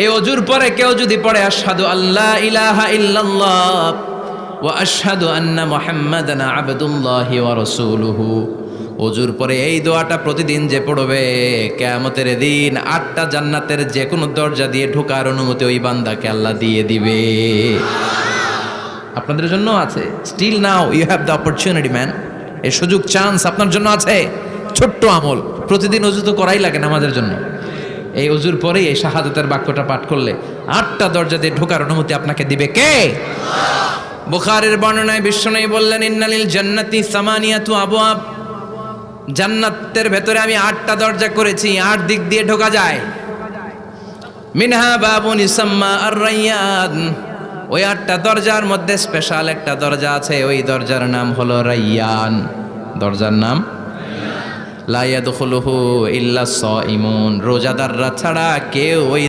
এই অজুর পরে কেউ যদি পড়ে আশহাদু আল্লা ইলাহা ইল্লাল্লাহ ওয়া আশহাদু আন্না মুহাম্মাদান আবদুল্লাহি ওয়া রাসূলুহু, অজুর পরে এই দোয়াটা প্রতিদিন যে পড়বে, কিয়ামতের দিন 8টা জান্নাতের যে কোনো দরজা দিয়ে ঢোকার অনুমতি ওই বান্দাকে আল্লাহ দিয়ে দিবে। আপনাদের জন্য আছে। Still now you have the opportunity man. এই সুযোগ, চান্স আপনার জন্য আছে। ছোট্ট আমল, প্রতিদিন অজু তো করাই লাগে নামাজের জন্য। এই অজুর পরেই এই শাহাদাতের বাক্যটা পাঠ করলে 8টা দরজা দিয়ে ঢোকার অনুমতি আপনাকে দিবে কে? বুখারীর বর্ণনায় বিশ্বনবী বললেন, ইন্নালিল জান্নাতি সামানিয়াতু আবওয়াব, জান্নাতের ভেতরে আমি 8টা দরজা করেছি, 8 দিক দিয়ে ঢোকা যায়। মিনহা বাবুন ইউসাম্মা আর-রায়্যান, ওই 8টা দরজার মধ্যে স্পেশাল একটা দরজা আছে, ওই দরজার নাম হলো রায়্যান। দরজার নাম লা ইয়াদখুলুহু ইল্লা সাইমুন, রোজাদাররা ছাড়া কেউ ওই